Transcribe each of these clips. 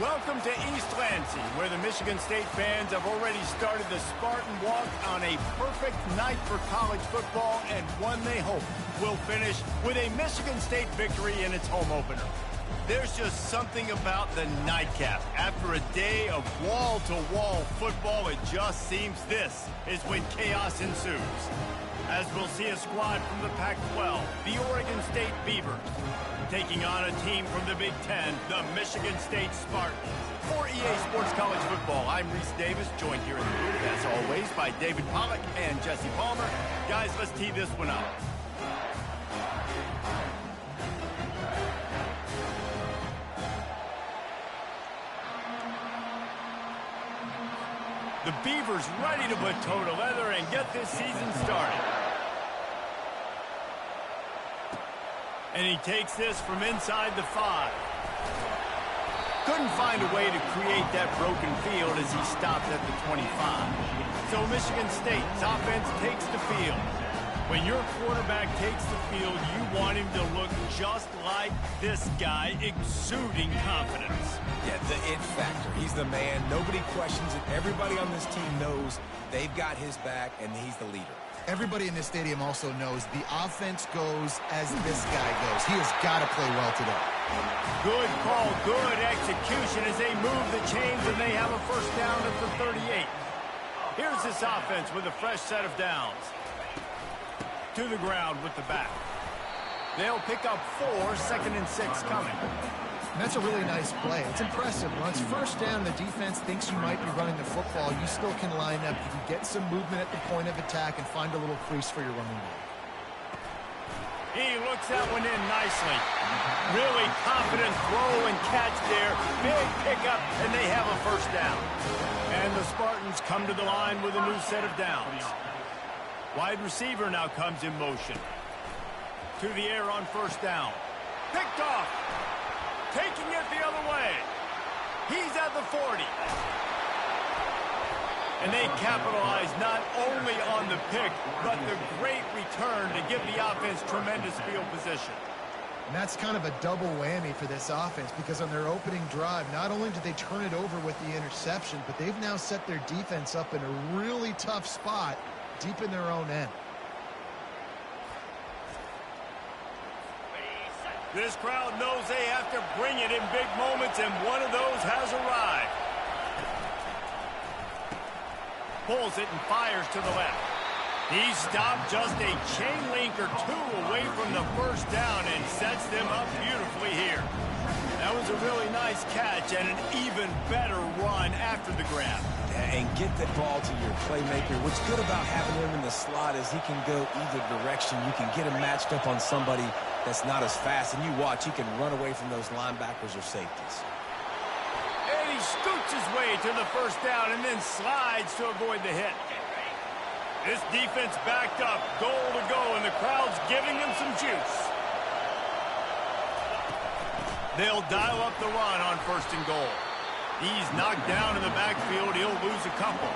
Welcome to East Lansing, where the Michigan State fans have already started the Spartan Walk on a perfect night for college football, and one they hope will finish with a Michigan State victory in its home opener. There's just something about the nightcap. After a day of wall-to-wall football, it just seems this is when chaos ensues. As we'll see a squad from the Pac-12, the Oregon State Beavers, taking on a team from the Big Ten, the Michigan State Spartans. For EA Sports College Football, I'm Reese Davis, joined here in the booth, as always, by David Pollack and Jesse Palmer. Guys, let's tee this one up. The Beavers ready to put toe to leather and get this season started. And he takes this from inside the 5. Couldn't find a way to create that broken field as he stopped at the 25. So Michigan State's offense takes the field. When your quarterback takes the field, you want him to look just like this guy, exuding confidence. Yeah, the it factor. He's the man. Nobody questions it. Everybody on this team knows they've got his back, and he's the leader. Everybody in this stadium also knows the offense goes as this guy goes. He has got to play well today. Good call, good execution as they move the chains, and they have a first down at the 38. Here's this offense with a fresh set of downs. To the ground with the back. They'll pick up 4, 2nd and 6 coming. And that's a really nice play. It's impressive. When it's first down, the defense thinks you might be running the football. You still can line up. You can get some movement at the point of attack and find a little crease for your running back. He looks that one in nicely. Really confident throw and catch there. Big pickup, and they have a first down. And the Spartans come to the line with a new set of downs. Wide receiver now comes in motion. To the air on first down. Picked off. Taking it the other way. He's at the 40. And they capitalize not only on the pick, but the great return to give the offense tremendous field position. And that's kind of a double whammy for this offense, because on their opening drive, not only did they turn it over with the interception, but they've now set their defense up in a really tough spot deep in their own end. This crowd knows they have to bring it in big moments, and one of those has arrived. Pulls it and fires to the left. He stopped just a chain link or 2 away from the first down and sets them up beautifully here. That was a really nice catch and an even better run after the grab. And get the ball to your playmaker. What's good about having him in the slot is he can go either direction. You can get him matched up on somebody that's not as fast, and you watch, he can run away from those linebackers or safeties. And he scoots his way to the first down and then slides to avoid the hit. This defense backed up, goal to go, and the crowd's giving them some juice. They'll dial up the run on first and goal. He's knocked down in the backfield. He'll lose a couple.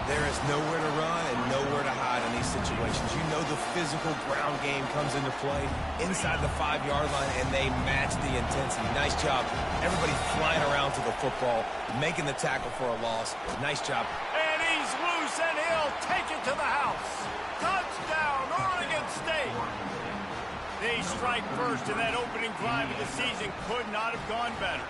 There is nowhere to run and nowhere to hide in these situations. You know the physical ground game comes into play inside the 5-yard line, and they match the intensity. Nice job. Everybody flying around to the football, making the tackle for a loss. Nice job. And he's loose, and he'll take it to the house. Touchdown, Oregon State. They strike first, and that opening drive of the season could not have gone better.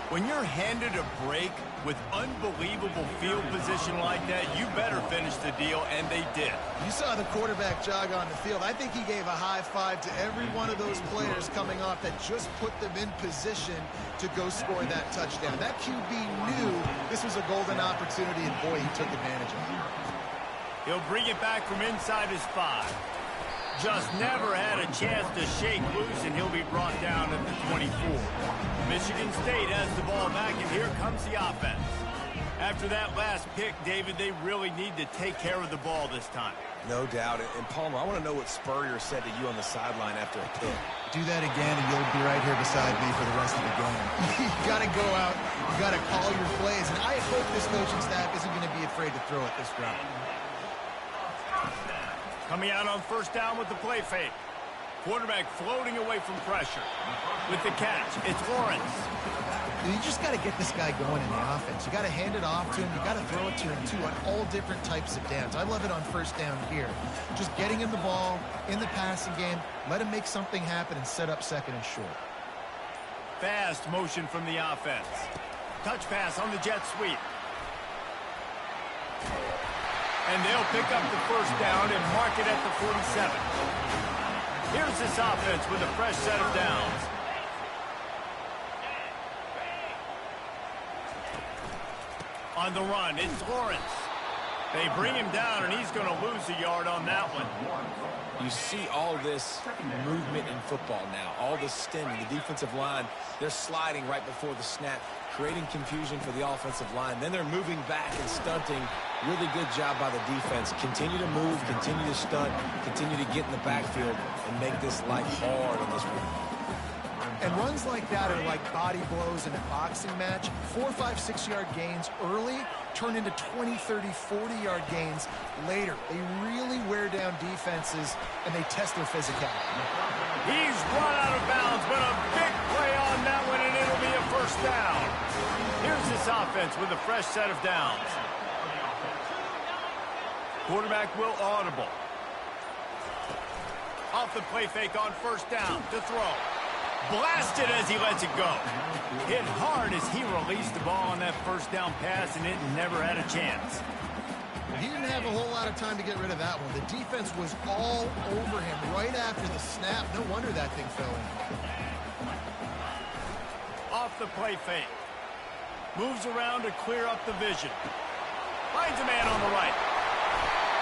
When you're handed a break with unbelievable field position like that, you better finish the deal, and they did. You saw the quarterback jog on the field. I think he gave a high five to every one of those players coming off that just put them in position to go score that touchdown. That QB knew this was a golden opportunity, and boy, he took advantage of it. He'll bring it back from inside his 5. Just never had a chance to shake loose, and he'll be brought down at the 24. Michigan State has the ball back, and here comes the offense. After that last pick, David, they really need to take care of the ball this time. No doubt. And Palmer, I want to know what Spurrier said to you on the sideline after a pick. Do that again, and you'll be right here beside me for the rest of the game. You got to go out. You got to call your plays, and I hope this coaching staff isn't going to be afraid to throw it this route. Coming out on first down with the play fake. Quarterback floating away from pressure. With the catch, it's Lawrence. You just got to get this guy going in the offense. You got to hand it off to him. You got to throw it to him, too, on all different types of downs. I love it on first down here. Just getting him the ball in the passing game, let him make something happen and set up second and short. Fast motion from the offense. Touch pass on the jet sweep. And they'll pick up the first down and mark it at the 47. Here's this offense with a fresh set of downs. On the run, it's Lawrence. They bring him down, and he's going to lose a yard on that one. You see all this movement in football now, all the stemming. The defensive line, they're sliding right before the snap, creating confusion for the offensive line. Then they're moving back and stunting. Really good job by the defense. Continue to move, continue to stunt, continue to get in the backfield and make this life hard on this one. And runs like that are like body blows in a boxing match. 4, 5, 6-yard gains early turn into 20, 30, 40-yard gains later. They really wear down defenses, and they test their physicality. He's run out of bounds, but a big play on that one, and it'll be a first down. Here's this offense with a fresh set of downs. Quarterback will audible. Off the play fake on first down to throw. Blasted as he lets it go. Hit hard as he released the ball on that first down pass, and it never had a chance. He didn't have a whole lot of time to get rid of that one. The defense was all over him right after the snap. No wonder that thing fell in. Off the play fake. Moves around to clear up the vision. Finds a man on the right.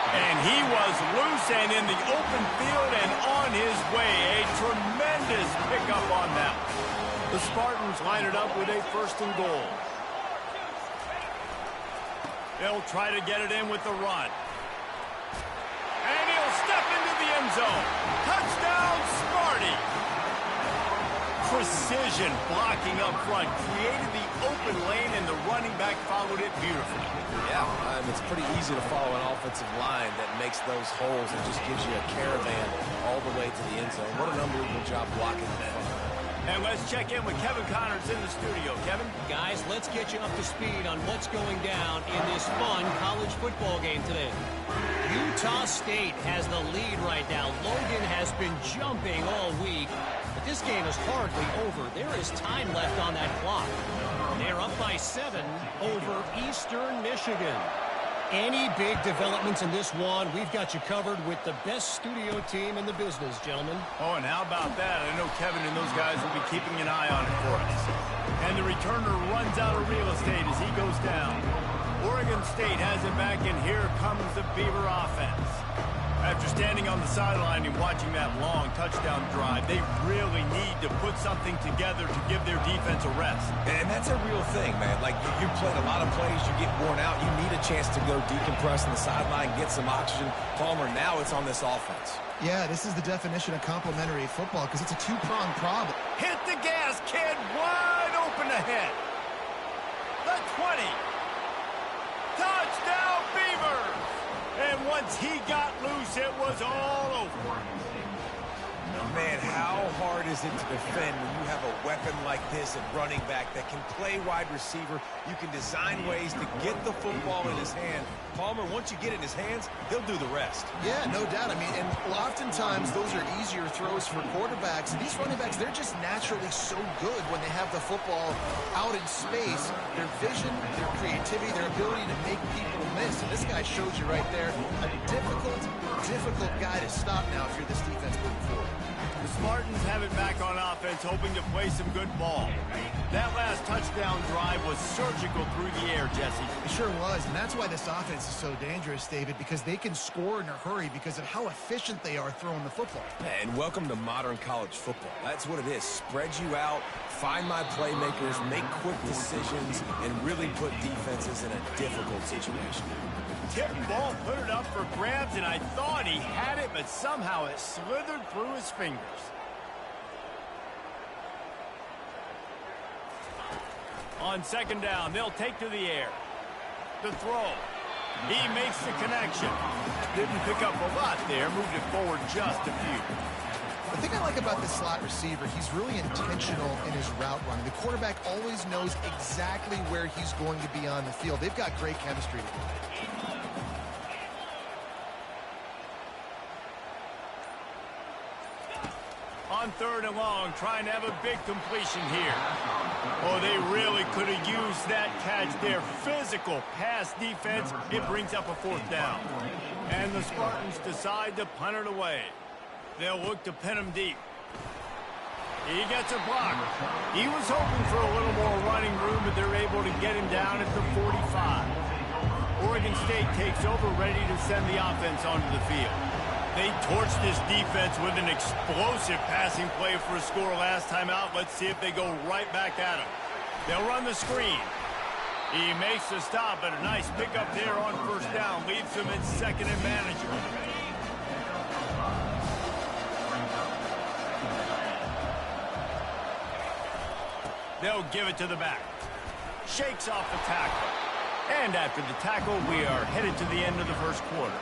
And he was loose and in the open field and on his way. A tremendous pickup on that. The Spartans line it up with a first and goal. They'll try to get it in with the run. And he'll step into the end zone. Touchdown, Sparty! Precision blocking up front. Created the open lane, and the running back followed it beautifully. Yeah, it's pretty easy to follow an offensive line that makes those holes and just gives you a caravan all the way to the end zone. What an unbelievable job blocking the front. And let's check in with Kevin Connors in the studio. Kevin? Guys, let's get you up to speed on what's going down in this fun college football game today. Utah State has the lead right now. Logan has been jumping all week, but this game is hardly over. There is time left on that clock. They're up by 7 over Eastern Michigan. Any big developments in this one, we've got you covered with the best studio team in the business, gentlemen. Oh, and how about that? I know Kevin and those guys will be keeping an eye on it for us. And the returner runs out of real estate as he goes down. Oregon State has it back, and here comes the Beaver offense. After standing on the sideline and watching that long touchdown drive, they really need to put something together to give their defense a rest. And that's a real thing, man. Like, you played a lot of plays, you get worn out, you need a chance to go decompress on the sideline, get some oxygen. Palmer, now it's on this offense. Yeah, this is the definition of complementary football because it's a two-pronged problem. Hit the gas, kid. Wide open ahead. The 20. Touchdown, Beavers. And once he got loose, it was all over. Man, how hard is it to defend when you have a weapon like this at running back that can play wide receiver? You can design ways to get the football in his hand. Palmer, once you get it in his hands, he'll do the rest. Yeah, no doubt. I mean, and oftentimes those are easier throws for quarterbacks. And these running backs, they're just naturally so good when they have the football out in space. Their vision, their creativity, their ability to make people miss. And this guy shows you right there, a difficult guy to stop now if you're this defense moving forward. The Spartans have it back on offense, hoping to play some good ball. That last touchdown drive was surgical through the air, Jesse. It sure was, and that's why this offense is so dangerous, David, because they can score in a hurry because of how efficient they are throwing the football. And welcome to modern college football. That's what it is. Spread you out, find my playmakers, make quick decisions, and really put defenses in a difficult situation. Tip ball, put it up for grabs, and I thought he had it, but somehow it slithered through his fingers. On second down, they'll take to the air. The throw. He makes the connection. Didn't pick up a lot there, moved it forward just a few. The thing I like about this slot receiver, he's really intentional in his route running. The quarterback always knows exactly where he's going to be on the field. They've got great chemistry together. On 3rd and long, trying to have a big completion here. Oh, they really could have used that catch there. Physical pass defense. It brings up a 4th down. And the Spartans decide to punt it away. They'll look to pin him deep. He gets a block. He was hoping for a little more running room, but they're able to get him down at the 45. Oregon State takes over, ready to send the offense onto the field. They torched this defense with an explosive passing play for a score last time out. Let's see if they go right back at him. They'll run the screen. He makes the stop, but a nice pickup there on 1st down. Leaves him in 2nd and manageable. They'll give it to the back. Shakes off the tackle. And after the tackle, we are headed to the end of the 1st quarter.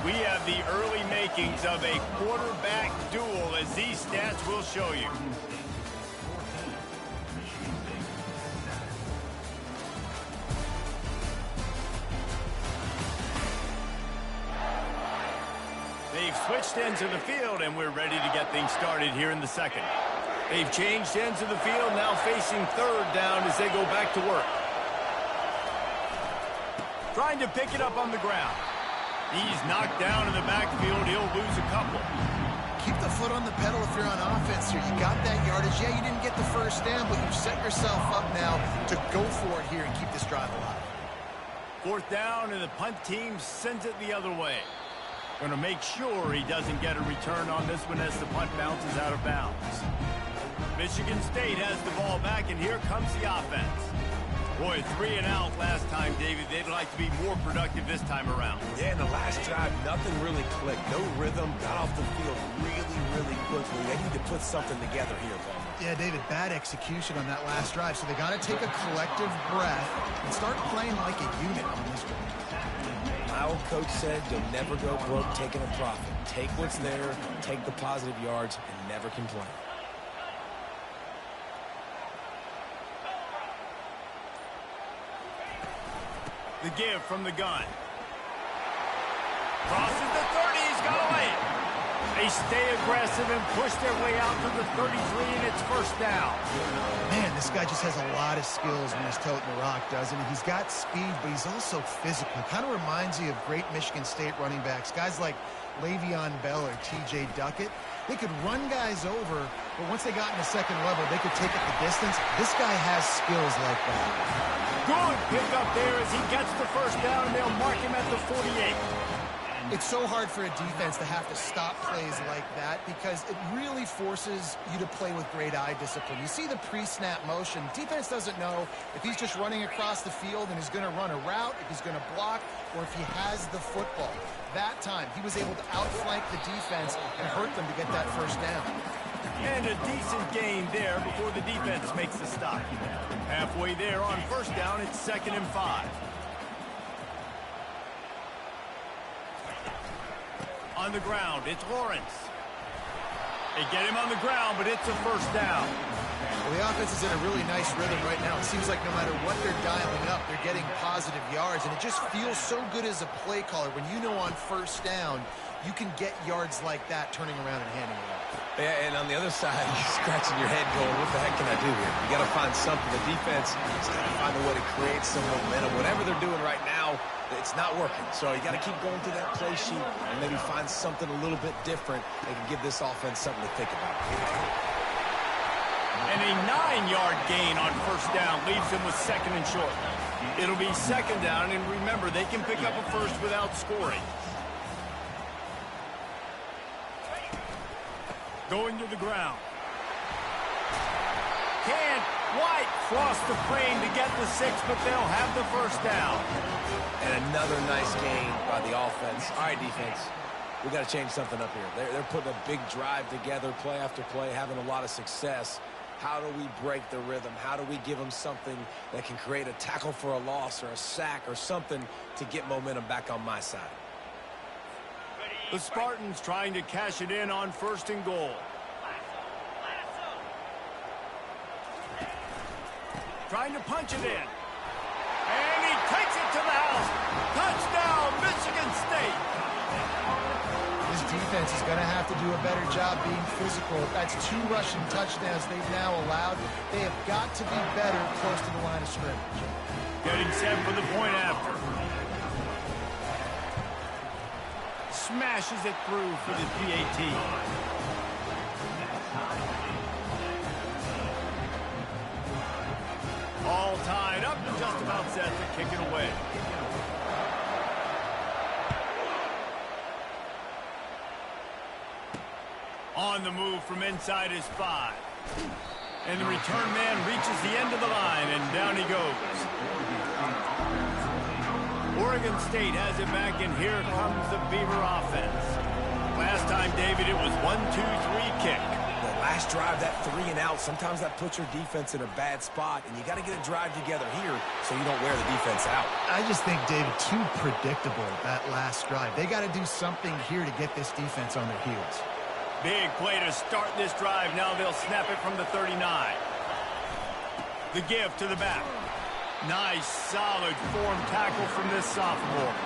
We have the early makings of a quarterback duel, as these stats will show you. They've switched ends of the field, and we're ready to get things started here in the 2nd. They've changed ends of the field, now facing 3rd down as they go back to work. Trying to pick it up on the ground. He's knocked down in the backfield. He'll lose a couple. Keep the foot on the pedal if you're on offense here. You got that yardage. Yeah, you didn't get the 1st down, but you've set yourself up now to go for it here and keep this drive alive. 4th down, and the punt team sends it the other way. Going to make sure he doesn't get a return on this one as the punt bounces out of bounds. Michigan State has the ball back, and here comes the offense. Boy, 3 and out last time, David. They'd like to be more productive this time around. Yeah, in the last drive, nothing really clicked. No rhythm, got off the field really quickly. They need to put something together here, Paul. Yeah, David, bad execution on that last drive, so they got to take a collective breath and start playing like a unit on this one. My old coach said you'll never go broke taking a profit. Take what's there, take the positive yards, and never complain. The give from the gun. Crosses the 30. He's got away. They stay aggressive and push their way out to the 33, and it's 1st down. Man, this guy just has a lot of skills when he's toting the rock, doesn't he? He's got speed, but he's also physical. Kind of reminds you of great Michigan State running backs. Guys like Le'Veon Bell or T.J. Duckett. They could run guys over, but once they got in the 2nd level, they could take it the distance. This guy has skills like that. Good pick up there as he gets the 1st down, and they'll mark him at the 48. It's so hard for a defense to have to stop plays like that because it really forces you to play with great eye discipline. You see the pre-snap motion. Defense doesn't know if he's just running across the field and he's going to run a route, if he's going to block, or if he has the football. That time, he was able to outflank the defense and hurt them to get that 1st down. And a decent gain there before the defense makes the stop. Halfway there on 1st down, it's 2nd and 5. On the ground, it's Lawrence. They get him on the ground, but it's a 1st down. Well, the offense is in a really nice rhythm right now. It seems like no matter what they're dialing up, they're getting positive yards, and it just feels so good as a play caller when you know on 1st down you can get yards like that turning around and handing it off. Yeah, and on the other side, you're scratching your head going, what the heck can I do here? You got to find something. The defense has got to find a way to create some momentum. Whatever they're doing right now, it's not working. So you got to keep going through that play sheet and maybe find something a little bit different that can give this offense something to think about. And a 9-yard gain on 1st down leaves them with 2nd and short. It'll be 2nd down, and remember, they can pick up a 1st without scoring. Going to the ground. Can't quite cross the plane to get the 6, but they'll have the 1st down. And another nice gain by the offense. All right, defense. We got to change something up here. They're putting a big drive together, play after play, having a lot of success. How do we break the rhythm? How do we give them something that can create a tackle for a loss or a sack or something to get momentum back on my side? The Spartans trying to cash it in on 1st and goal. Trying to punch it in. And he takes it to the house. Touchdown, Michigan State. This defense is going to have to do a better job being physical. That's 2 rushing touchdowns they've now allowed. They have got to be better close to the line of scrimmage. Getting set for the point after. Smashes it through for the PAT. All tied up and just about set to kick it away. On the move from inside his 5. And the return man reaches the end of the line, and down he goes. Oregon State has it back, and here comes the Beaver offense. Last time, David, it was 1-2-3 kick. The last drive, that 3 and out, sometimes that puts your defense in a bad spot, and you got to get a drive together here so you don't wear the defense out. I just think, David, too predictable, that last drive. They got to do something here to get this defense on their heels. Big play to start this drive. Now they'll snap it from the 39. The give to the back. Nice, solid form tackle from this sophomore.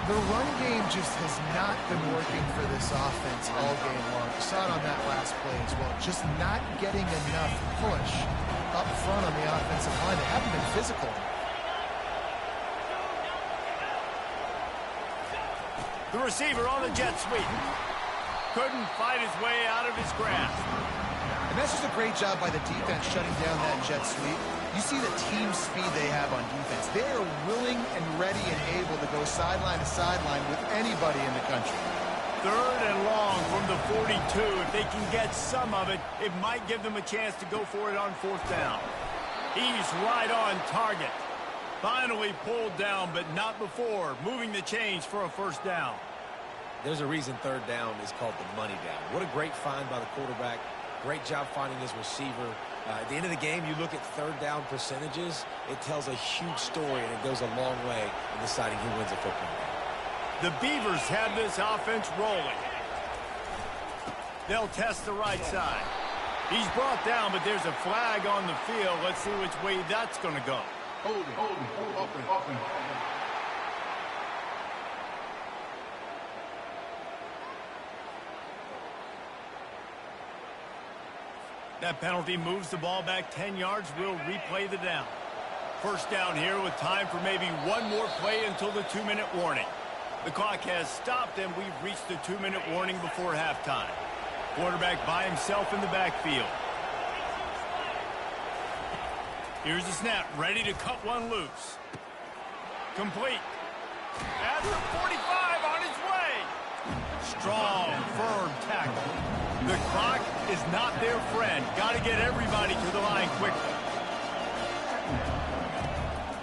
The run game just has not been working for this offense all game long. You saw it on that last play as well. Just not getting enough push up front on the offensive line. They haven't been physical. The receiver on the jet sweep. Couldn't fight his way out of his grasp. And that's just a great job by the defense shutting down that jet sweep. You see the team speed they have on defense. They are willing and ready and able to go sideline to sideline with anybody in the country. 3rd and long from the 42. If they can get some of it, it might give them a chance to go for it on 4th down. He's right on target. Finally pulled down, but not before. Moving the chains for a 1st down. There's a reason 3rd down is called the money down. What a great find by the quarterback. Great job finding his receiver. At the end of the game, you look at 3rd down percentages. It tells a huge story, and it goes a long way in deciding who wins a football game. The Beavers have this offense rolling. They'll test the right side. He's brought down, but there's a flag on the field. Let's see which way that's going to go. Hold it. That penalty moves the ball back 10 yards. We'll replay the down. 1st down here with time for maybe one more play until the 2-minute warning. The clock has stopped, and we've reached the 2-minute warning before halftime. Quarterback by himself in the backfield. Here's the snap, ready to cut one loose. Complete. At the 45, on his way. Strong, firm tackle. The clock is not their friend. Got to get everybody to the line quickly.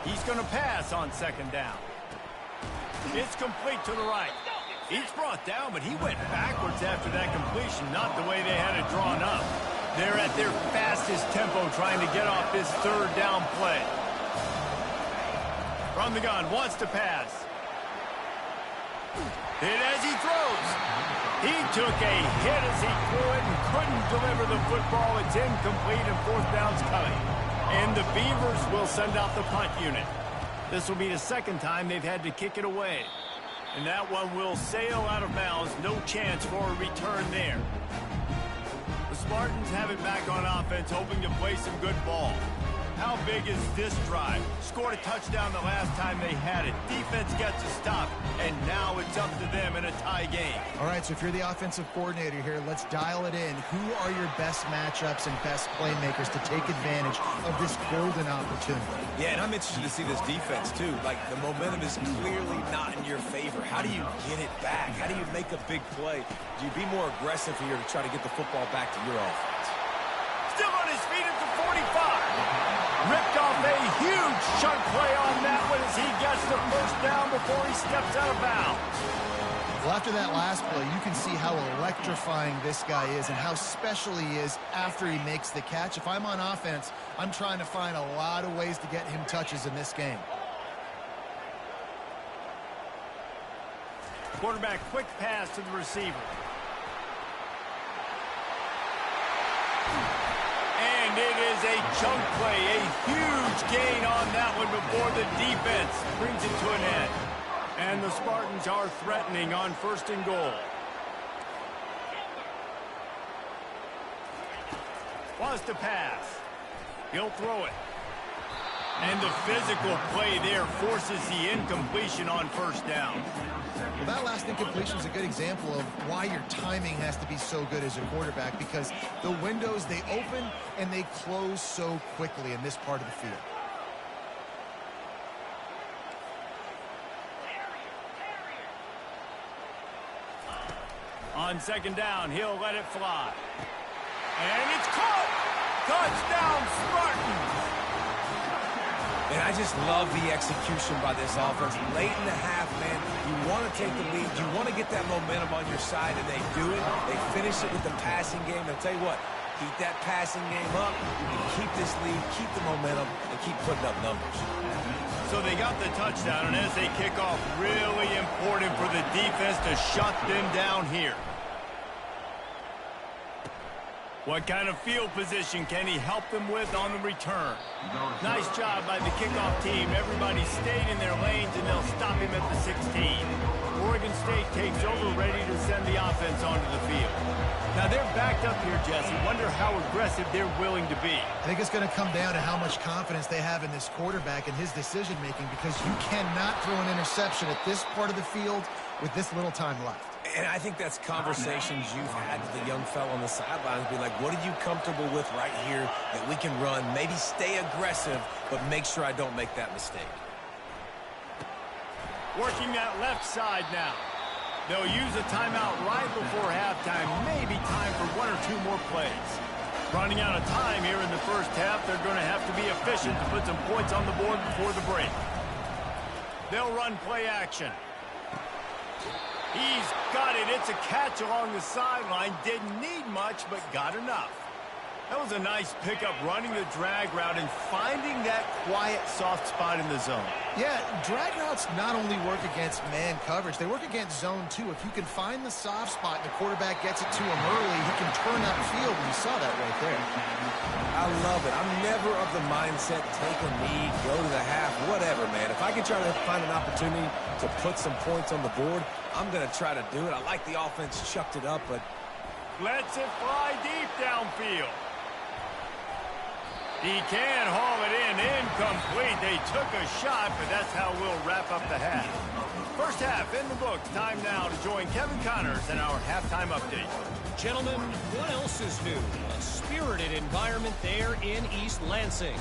He's going to pass on 2nd down. It's complete to the right. He's brought down, but he went backwards after that completion, not the way they had it drawn up. They're at their fastest tempo trying to get off this 3rd down play. From the gun, wants to pass. Hit as he throws. He took a hit as he threw it and couldn't deliver the football. It's incomplete and 4th down's coming. And the Beavers will send out the punt unit. This will be the 2nd time they've had to kick it away. And that one will sail out of bounds. No chance for a return there. The Spartans have it back on offense, hoping to play some good ball. How big is this drive? Scored a touchdown the last time they had it. Defense gets a stop, and now it's up to them in a tie game. All right, so if you're the offensive coordinator here, let's dial it in. Who are your best matchups and best playmakers to take advantage of this golden opportunity? Yeah, and I'm interested to see this defense, too. Like, the momentum is clearly not in your favor. How do you get it back? How do you make a big play? Do you be more aggressive here to try to get the football back to your offense? Still on his feet at the 45. Ripped off a huge chunk play on that one as he gets the 1st down before he steps out of bounds. Well, after that last play, you can see how electrifying this guy is and how special he is after he makes the catch. If I'm on offense, I'm trying to find a lot of ways to get him touches in this game. Quarterback quick pass to the receiver. And it is a chunk play, a huge gain on that one before the defense brings it to an end. And the Spartans are threatening on 1st and goal. Wants to pass. He'll throw it. And the physical play there forces the incompletion on 1st down. Well, that last incompletion is a good example of why your timing has to be so good as a quarterback, because the windows, they open and they close so quickly in this part of the field. On 2nd down, he'll let it fly. And it's caught! Touchdown, Spartans! And I just love the execution by this offense. Late in the half, man, you want to take the lead. You want to get that momentum on your side, and they do it. They finish it with the passing game. And I'll tell you what, keep that passing game up. You keep this lead, keep the momentum, and keep putting up numbers. So they got the touchdown, and as they kick off, really important for the defense to shut them down here. What kind of field position can he help them with on the return? Nice job by the kickoff team. Everybody stayed in their lanes, and they'll stop him at the 16. Oregon State takes over, ready to send the offense onto the field. Now they're backed up here, Jesse. Wonder how aggressive they're willing to be. I think it's going to come down to how much confidence they have in this quarterback and his decision-making, because you cannot throw an interception at this part of the field with this little time left. And I think that's conversations you've had with the young fella on the sidelines. Be like, what are you comfortable with right here that we can run? Maybe stay aggressive, but make sure I don't make that mistake. Working that left side now. They'll use a timeout right before halftime. Maybe time for 1 or 2 more plays. Running out of time here in the first half. They're going to have to be efficient to put some points on the board before the break. They'll run play action. He's got it. It's a catch along the sideline. Didn't need much, but got enough. That was a nice pickup, running the drag route and finding that quiet, soft spot in the zone. Yeah, drag routes not only work against man coverage, they work against zone too. If you can find the soft spot and the quarterback gets it to him early, he can turn upfield, and you saw that right there. I love it. I'm never of the mindset, take a knee, go to the half, whatever, man. If I can try to find an opportunity to put some points on the board, I'm going to try to do it. I like the offense chucked it up, but lets it fly deep downfield. He can haul it in, incomplete. They took a shot, but that's how we'll wrap up the half. First half in the books. Time now to join Kevin Connors in our halftime update. Gentlemen, what else is new? A spirited environment there in East Lansing.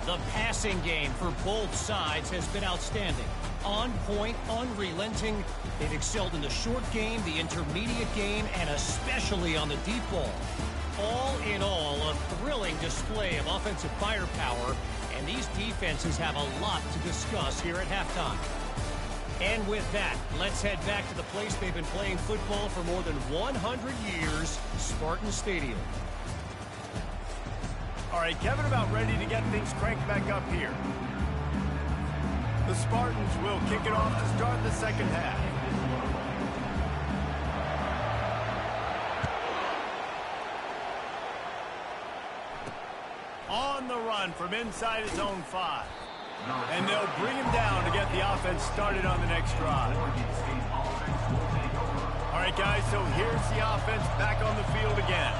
The passing game for both sides has been outstanding. On point, unrelenting. They've excelled in the short game, the intermediate game, and especially on the deep ball. All in all, a thrilling display of offensive firepower, and these defenses have a lot to discuss here at halftime. And with that, let's head back to the place they've been playing football for more than 100 years, Spartan Stadium. All right, Kevin, about ready to get things cranked back up here. The Spartans will kick it off to start the second half. On the run from inside his own 5. And they'll bring him down to get the offense started on the next drive. All right, guys, so here's the offense back on the field again.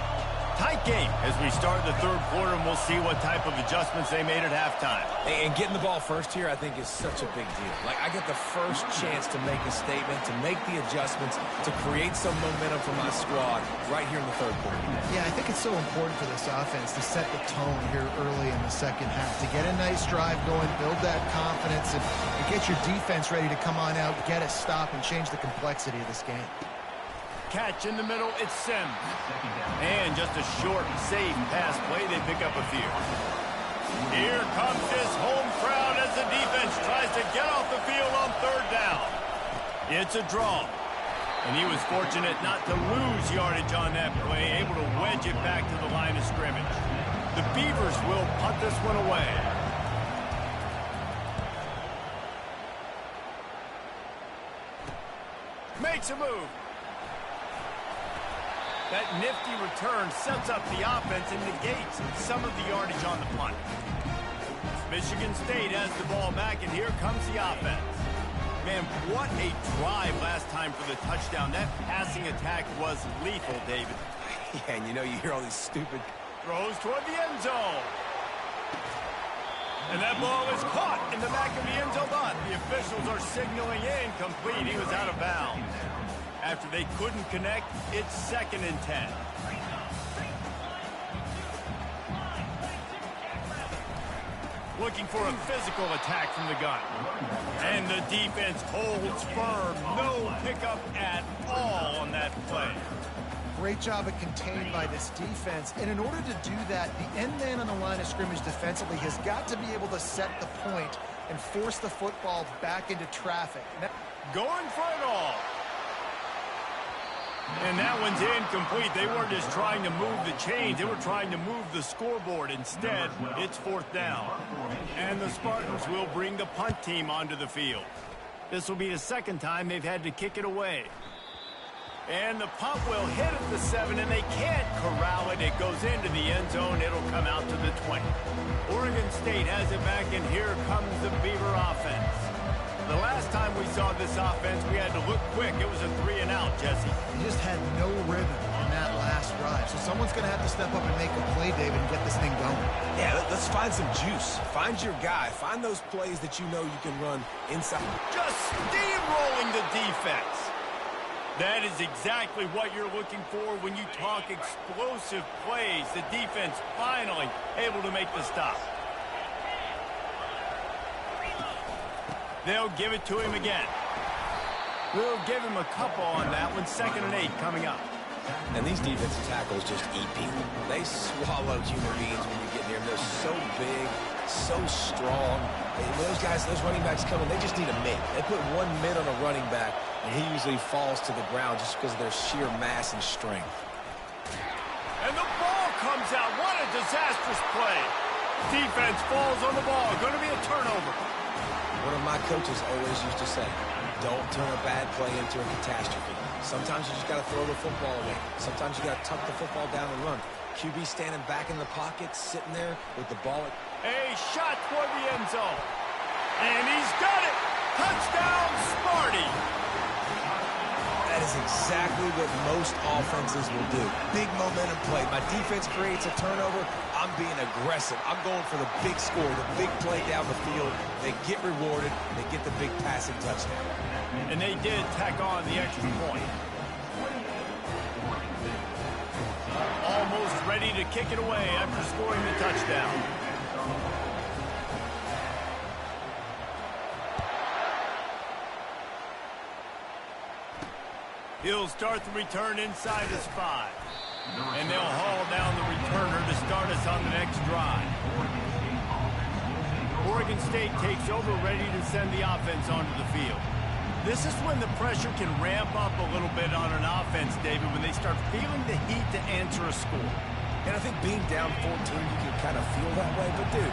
Tight game as we start the third quarter, and we'll see what type of adjustments they made at halftime. And getting the ball first here, I think, is such a big deal. Like, I get the first chance to make a statement, to make the adjustments, to create some momentum for my squad right here in the third quarter. Yeah, I think it's so important for this offense to set the tone here early in the second half, to get a nice drive going, build that confidence, and get your defense ready to come on out, get a stop, and change the complexity of this game. Catch in the middle, it's Sims. And just a short, safe pass play, they pick up a few. Here comes this home crowd as the defense tries to get off the field on third down. It's a draw. And he was fortunate not to lose yardage on that play, able to wedge it back to the line of scrimmage. The Beavers will punt this one away. Makes a move. That nifty return sets up the offense and negates some of the yardage on the punt. Michigan State has the ball back, and here comes the offense. Man, what a drive last time for the touchdown. That passing attack was lethal, David. Yeah, and you know, you hear all these stupid throws toward the end zone. And that ball is caught in the back of the end zone, but the officials are signaling incomplete. He was out of bounds. After they couldn't connect, it's 2nd and 10. Looking for a physical attack from the gun. And the defense holds firm. No pickup at all on that play. Great job of contained by this defense. And in order to do that, the end man on the line of scrimmage defensively has got to be able to set the point and force the football back into traffic. Going for it all. And that one's incomplete. They weren't just trying to move the chains. They were trying to move the scoreboard. Instead, it's 4th down. And the Spartans will bring the punt team onto the field. This will be the 2nd time they've had to kick it away. And the punt will hit at the 7, and they can't corral it. It goes into the end zone. It'll come out to the 20. Oregon State has it back, and here comes the Beaver offense. The last time we saw this offense, we had to look quick. It was a 3-and-out, Jesse. He just had no rhythm in that last drive. So someone's going to have to step up and make a play, David, and get this thing going. Yeah, let's find some juice. Find your guy. Find those plays that you know you can run inside. Just steamrolling the defense. That is exactly what you're looking for when you talk explosive plays. The defense finally able to make the stop. They'll give it to him again. We'll give him a couple on that one. 2nd and 8 coming up. And these defensive tackles just eat people. They swallow human beings when you get near them. They're so big, so strong. And those guys, those running backs coming, they just need a mid. They put one mid on a running back, and he usually falls to the ground just because of their sheer mass and strength. And the ball comes out. What a disastrous play. Defense falls on the ball. Going to be a turnover. One of my coaches always used to say, don't turn a bad play into a catastrophe. Sometimes you just got to throw the football away. Sometimes you got to tuck the football down and run. QB standing back in the pocket, sitting there with the ball. A shot toward the end zone. And he's got it. Touchdown, Sparty. That is exactly what most offenses will do. Big momentum play. My defense creates a turnover. I'm being aggressive. I'm going for the big score, the big play down the field. They get rewarded. They get the big passing touchdown. And they did tack on the extra point. Almost ready to kick it away after scoring the touchdown. He'll start the return inside his 5. And they'll haul down the returner to start us on the next drive. Oregon State takes over, ready to send the offense onto the field. This is when the pressure can ramp up a little bit on an offense, David, when they start feeling the heat to answer a score. And I think being down 14, you can kind of feel that way. But, dude,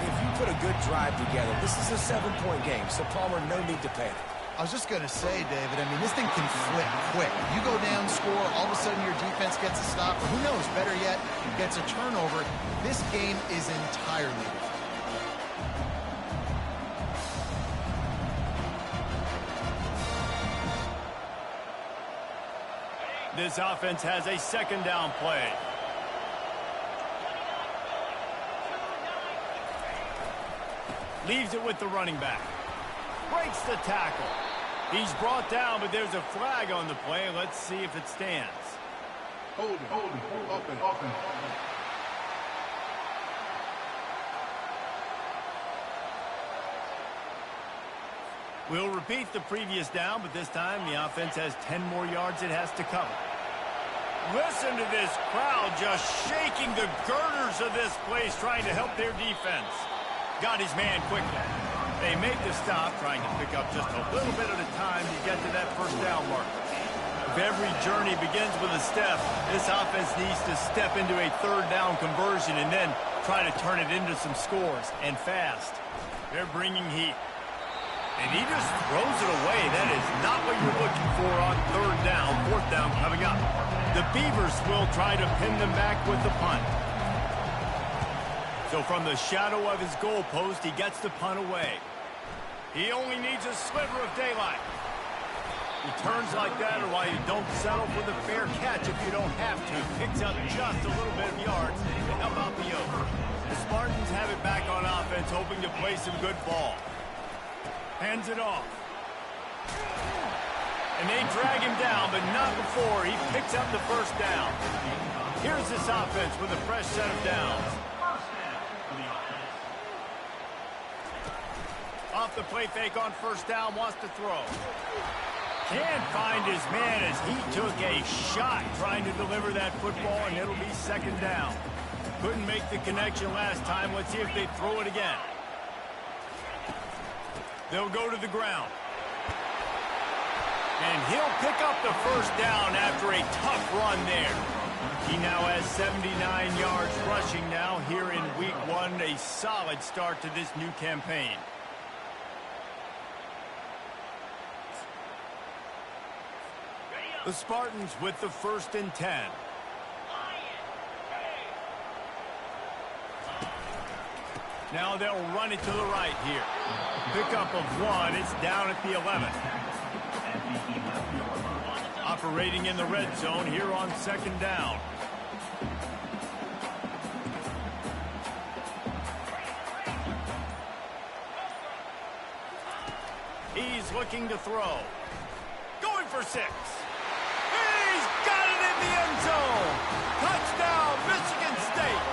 if you put a good drive together, this is a 7-point game. So, Palmer, no need to panic. I was just going to say, David, I mean, this thing can flip quick. You go down, score, all of a sudden your defense gets a stop, or who knows, better yet, gets a turnover. This game is entirely different. This offense has a 2nd down play. Leaves it with the running back. Breaks the tackle. He's brought down, but there's a flag on the play. Let's see if it stands. Hold it. Open. We'll repeat the previous down, but this time the offense has 10 more yards it has to cover. Listen to this crowd just shaking the girders of this place, trying to help their defense. Got his man quickly. They make the stop, trying to pick up just a little bit at a time to get to that 1st down marker. every journey begins with a step, this offense needs to step into a third down conversion and then try to turn it into some scores, and fast. They're bringing heat. And he just throws it away. That is not what you're looking for on third down. Fourth down coming up. The Beavers will try to pin them back with the punt. So from the shadow of his goalpost, he gets the punt away. He only needs a sliver of daylight. Returns like that are why you don't settle for the fair catch if you don't have to. Picks up just a little bit of yards to help out the Oak. The Spartans have it back on offense, hoping to play some good ball. Hands it off. And they drag him down, but not before he picks up the first down. Here's this offense with a fresh set of downs. Off the play fake on first down, wants to throw. Can't find his man as he took a shot trying to deliver that football, and it'll be second down. Couldn't make the connection last time. Let's see if they throw it again. They'll go to the ground. And he'll pick up the first down after a tough run there. He now has 79 yards rushing now here in week 1. A solid start to this new campaign. The Spartans with the 1st and 10. Now they'll run it to the right here. Pickup of 1. It's down at the 11. Operating in the red zone here on second down. He's looking to throw. Going for 6. He's got it in the end zone. Touchdown, Michigan State.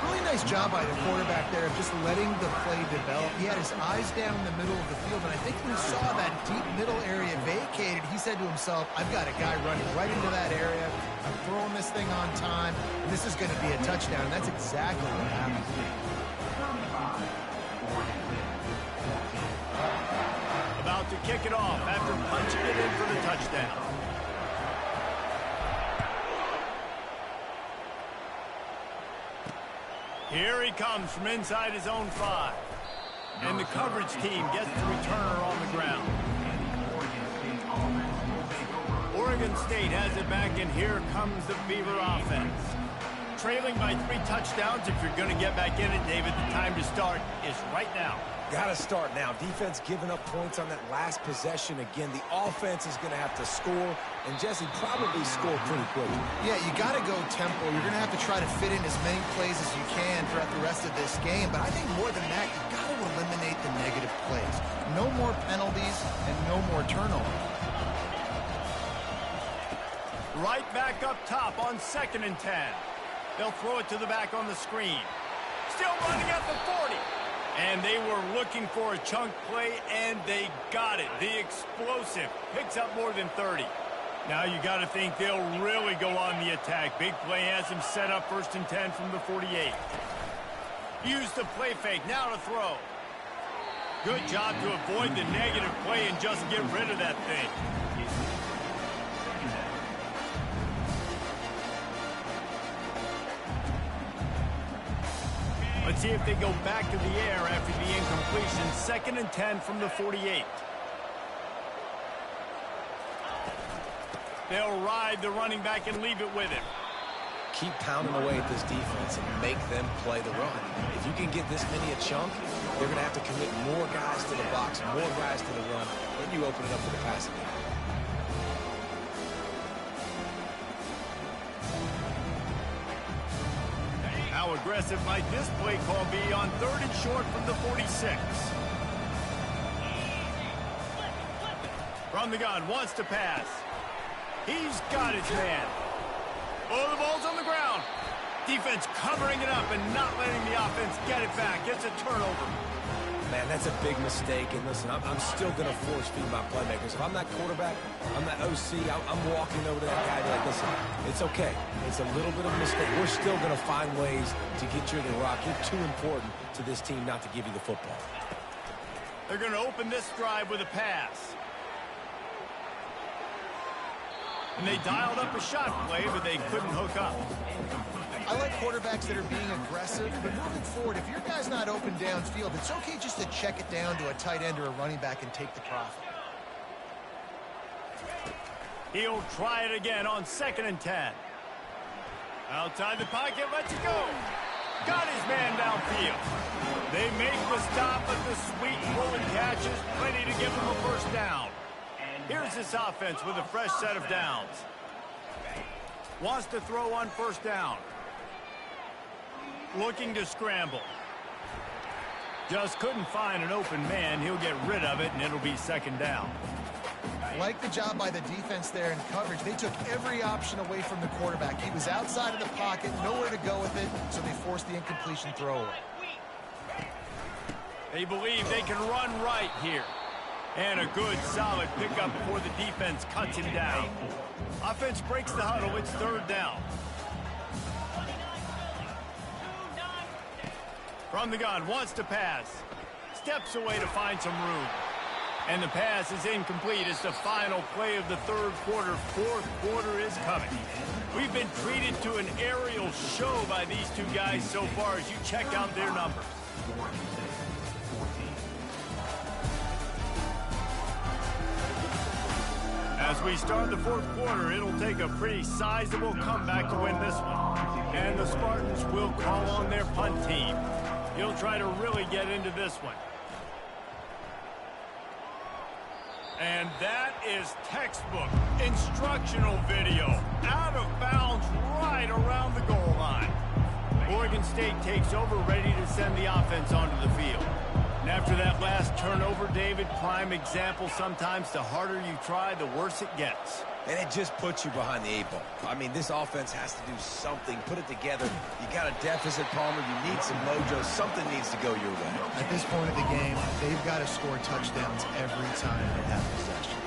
Really nice job by the quarterback there of just letting the play develop. He had his eyes down in the middle of the field, and I think when he saw that deep middle area vacated, he said to himself, I've got a guy running right into that area. I'm throwing this thing on time, and this is going to be a touchdown. And that's exactly what happened. About to kick it off after punching it in for the touchdown. Here he comes from inside his own 5. And the coverage team gets the returner on the ground. Oregon State has it back, and here comes the Beaver offense. Trailing by 3 touchdowns. If you're going to get back in it, David, the time to start is right now. Got to start now. Defense giving up points on that last possession. Again, the offense is going to have to score, and Jesse probably score pretty quickly. Yeah, you got to go tempo. You're going to have to try to fit in as many plays as you can throughout the rest of this game. But I think more than that, you got to eliminate the negative plays. No more penalties and no more turnovers. Right back up top on 2nd and 10. They'll throw it to the back on the screen. Still running at the 40. And they were looking for a chunk play, and they got it. The explosive picks up more than 30. Now you got to think they'll really go on the attack. Big play has him set up 1st and 10 from the 48. Use the play fake. Now to throw. Good job to avoid the negative play and just get rid of that thing. Let's see if they go back to the air after the incompletion. 2nd and 10 from the 48. They'll ride the running back and leave it with him. Keep pounding away at this defense and make them play the run. If you can get this many a chunk, they're going to have to commit more guys to the box, more guys to the run. Then you open it up for the passing game. How aggressive might this play call be on 3rd and short from the 46? From the gun, wants to pass. He's got his man. Oh, the ball's on the ground. Defense covering it up and not letting the offense get it back. It's a turnover. Man, that's a big mistake. And listen, I'm still going to force feed my playmakers. If I'm that quarterback, I'm that OC, I'm walking over to that guy like, listen, it's okay. It's a little bit of a mistake. We're still going to find ways to get you to the rock. You're too important to this team not to give you the football. They're going to open this drive with a pass. And they dialed up a shot play, but they couldn't hook up. I like quarterbacks that are being aggressive, but moving forward, if your guy's not open downfield, it's okay just to check it down to a tight end or a running back and take the profit. He'll try it again on 2nd and 10. Outside the pocket, lets it go. Got his man downfield. They make the stop, but the sweet rolling catch is ready to give him a first down. Here's this offense with a fresh set of downs. Wants to throw on 1st down. Looking to scramble. Just couldn't find an open man. He'll get rid of it, and it'll be 2nd down. Like the job by the defense there in coverage. They took every option away from the quarterback. He was outside of the pocket, nowhere to go with it, so they forced the incompletion throwaway. They believe they can run right here. And a good, solid pickup before the defense cuts him down. Offense breaks the huddle. It's 3rd down. From the gun, wants to pass. Steps away to find some room. And the pass is incomplete. It's the final play of the 3rd quarter. 4th quarter is coming. We've been treated to an aerial show by these two guys so far as you check out their numbers. As we start the 4th quarter, it'll take a pretty sizable comeback to win this one. And the Spartans will call on their punt team. He'll try to really get into this one. And that is textbook instructional video. Out of bounds right around the goal line. Oregon State takes over, ready to send the offense onto the field. And after that last turnover, David, prime example, sometimes the harder you try, the worse it gets. And it just puts you behind the 8 ball. I mean, this offense has to do something, put it together. You got a deficit, Palmer. You need some mojo. Something needs to go your way. At this point of the game, they've got to score touchdowns every time they have possession.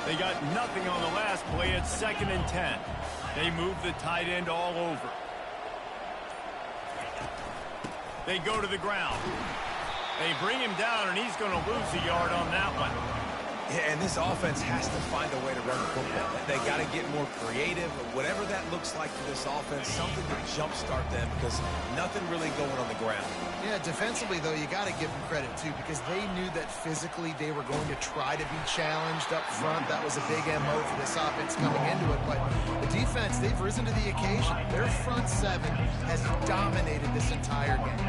They got nothing on the last play at 2nd and 10. They move the tight end all over. They go to the ground. They bring him down, and he's going to lose a yard on that one. Yeah, and this offense has to find a way to run the football. They got to get more creative, whatever that looks like for this offense, something to jumpstart them because nothing really going on the ground. Yeah, defensively, though, you got to give them credit, too, because they knew that physically they were going to try to be challenged up front. That was a big MO for this offense coming into it. But the defense, they've risen to the occasion. Their front 7 has dominated this entire game.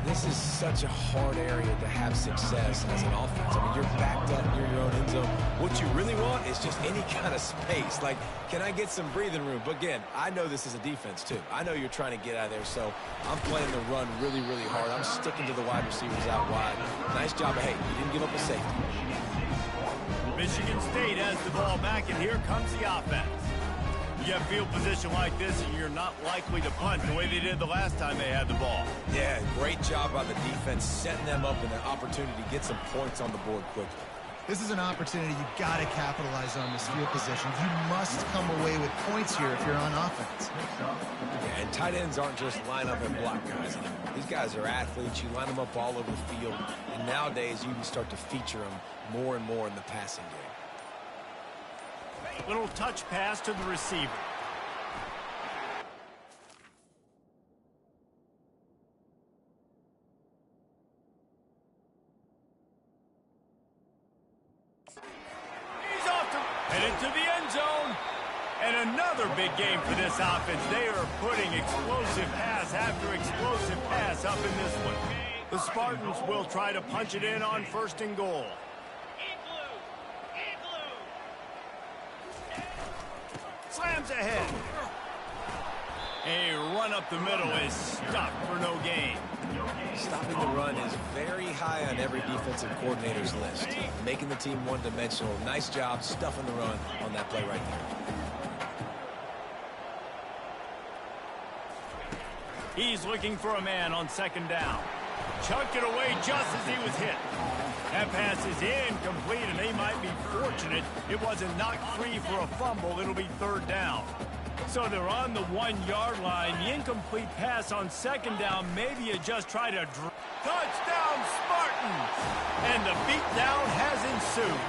This is such a hard area to have success as an offense. I mean, you're backed up near your own end zone. What you really want is just any kind of space. Like, can I get some breathing room? But again, I know this is a defense, too. I know you're trying to get out of there, so I'm playing the run really, really hard. I'm sticking to the wide receivers out wide. Nice job. Hey, you didn't give up a safety. Michigan State has the ball back, and here comes the offense. You have field position like this, and you're not likely to punt the way they did the last time they had the ball. Yeah, great job by the defense, setting them up in an opportunity to get some points on the board quickly. This is an opportunity you've got to capitalize on this field position. You must come away with points here if you're on offense. Yeah, and tight ends aren't just line up and block guys anymore. These guys are athletes. You line them up all over the field, and nowadays you can start to feature them more and more in the passing game. Little touch pass to the receiver. He's off to headed to the end zone. And another big game for this offense. They are putting explosive pass after explosive pass up in this one. The Spartans will try to punch it in on 1st and goal. Slams ahead. A run up the middle is stopped for no gain. Stopping the run is very high on every defensive coordinator's list. Making the team one-dimensional. Nice job stuffing the run on that play right there. He's looking for a man on 2nd down. Chucked it away just as he was hit. That pass is incomplete, and they might be fortunate it wasn't knocked free for a fumble. It'll be 3rd down. So they're on the 1-yard line. The incomplete pass on 2nd down. Maybe you just try to touchdown Spartans. And the beatdown has ensued.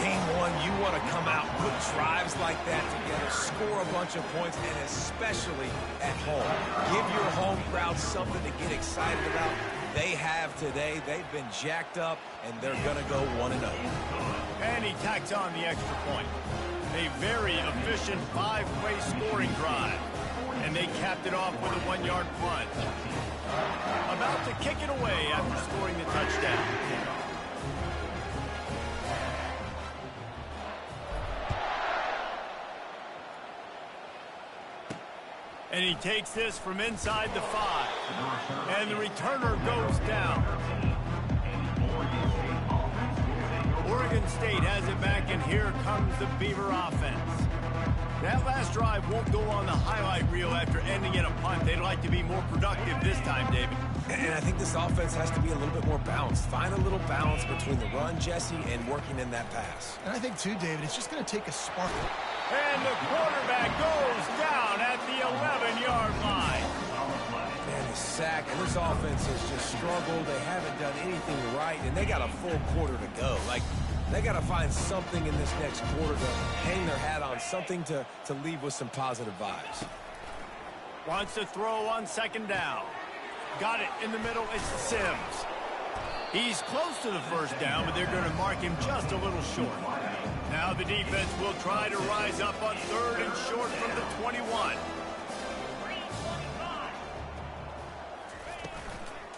Game one, you want to come out, put drives like that together, score a bunch of points, and especially at home. Give your home crowd something to get excited about. They have today. They've been jacked up, and they're going to go 1-0. And he tacks on the extra point. A very efficient 5-way scoring drive. And they capped it off with a 1-yard punt. About to kick it away after scoring the touchdown. And he takes this from inside the 5. And the returner goes down. Oregon State has it back, and here comes the Beaver offense. That last drive won't go on the highlight reel after ending in a punt. They'd like to be more productive this time, David. And I think this offense has to be a little bit more balanced. Find a little balance between the run, Jesse, and working in that pass. And I think, too, David, it's just going to take a spark. And the quarterback goes down at the 11-yard line. Man, the sack, and this offense has just struggled. They haven't done anything right, and they got a full quarter to go. Like, they got to find something in this next quarter to hang their hat on, something to leave with some positive vibes. Wants to throw on second down. Got it in the middle. It's Sims. He's close to the first down, but they're going to mark him just a little short. Now the defense will try to rise up on third and short from the 21.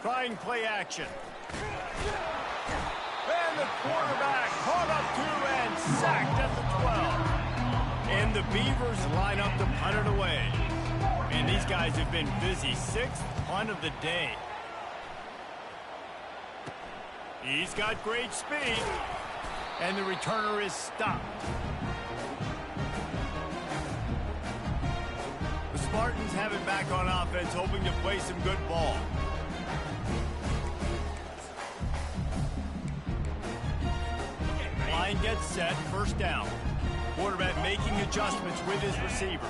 Trying play action. And the quarterback caught up to and sacked at the 12. And the Beavers line up to punt it away. And these guys have been busy. 6th punt of the day. He's got great speed. And the returner is stopped. The Spartans have it back on offense, hoping to play some good ball. Line gets set, first down. Quarterback making adjustments with his receivers.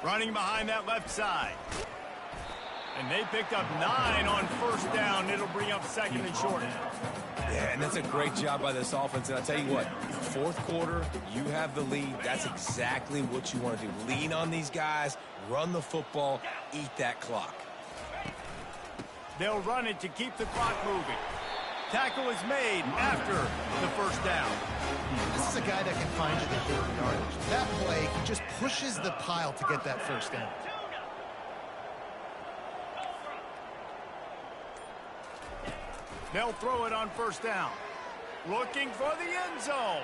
Running behind that left side. And they picked up 9 on first down. It'll bring up second and short. Yeah, and that's a great job by this offense. And I'll tell you what, fourth quarter, you have the lead. That's exactly what you want to do. Lean on these guys, run the football, eat that clock. They'll run it to keep the clock moving. Tackle is made after the first down. This is a guy that can find you the 30 yardage. That play, he just pushes the pile to get that first down. They'll throw it on first down. Looking for the end zone.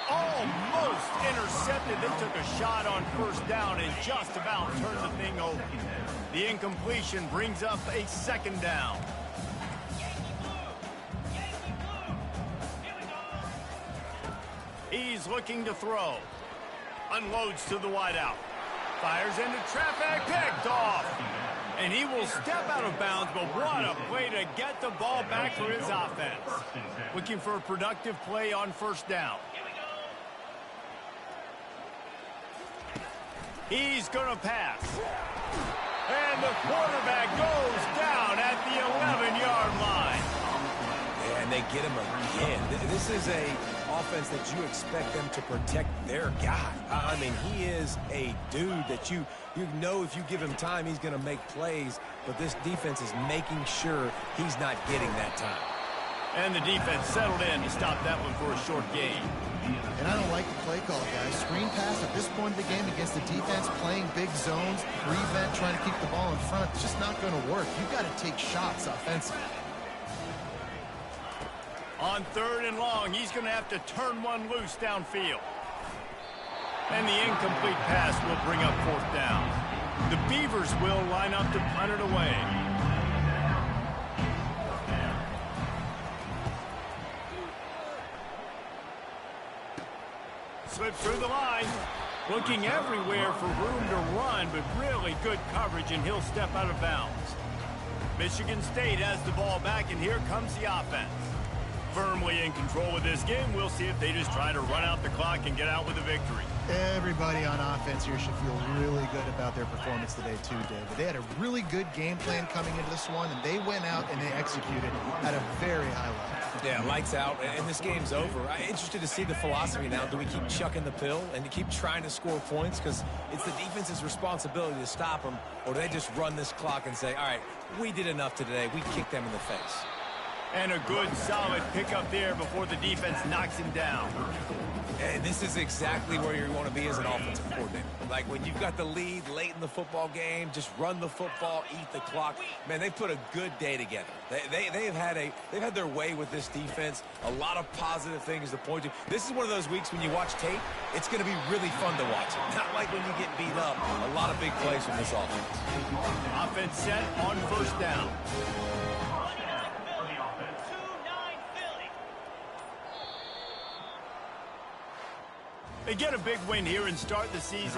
Almost intercepted. They took a shot on first down and just about turned the thing over. The incompletion brings up a second down. He's looking to throw. Unloads to the wideout. Fires into traffic. Picked off. And he will step out of bounds, but what a play to get the ball back for his offense. Looking for a productive play on first down. He's going to pass. And the quarterback goes down at the 11-yard line. Yeah, and they get him again. This is a offense that you expect them to protect their guy. I mean, he is a dude that you know if you give him time, he's going to make plays, but this defense is making sure he's not getting that time. And the defense settled in to stop that one for a short gain. And I don't like the play call, guys. Screen pass at this point of the game against the defense, playing big zones, prevent, trying to keep the ball in front. It's just not going to work. You've got to take shots offensively. On third and long, he's going to have to turn one loose downfield. And the incomplete pass will bring up fourth down. The Beavers will line up to punt it away. Slips through the line. Looking everywhere for room to run, but really good coverage, and he'll step out of bounds. Michigan State has the ball back, and here comes the offense. firmly in control of this game. We'll see if they just try to run out the clock and get out with a victory. Everybody on offense here should feel really good about their performance today too, David. They had a really good game plan coming into this one, and they went out and they executed at a very high level. Yeah, lights out, and this game's over. I'm interested to see the philosophy now. Do we keep chucking the pill and to keep trying to score points because it's the defense's responsibility to stop them, or do they just run this clock and say, all right, we did enough today. We kicked them in the face. And a good, solid pickup there before the defense knocks him down. And this is exactly where you want to be as an offensive coordinator. Like when you've got the lead late in the football game, just run the football, eat the clock. Man, they put a good day together. They've had their way with this defense. A lot of positive things to point to. This is one of those weeks when you watch tape, it's going to be really fun to watch. Not like when you get beat up. A lot of big plays from this offense. Offense set on first down. They get a big win here and start the season.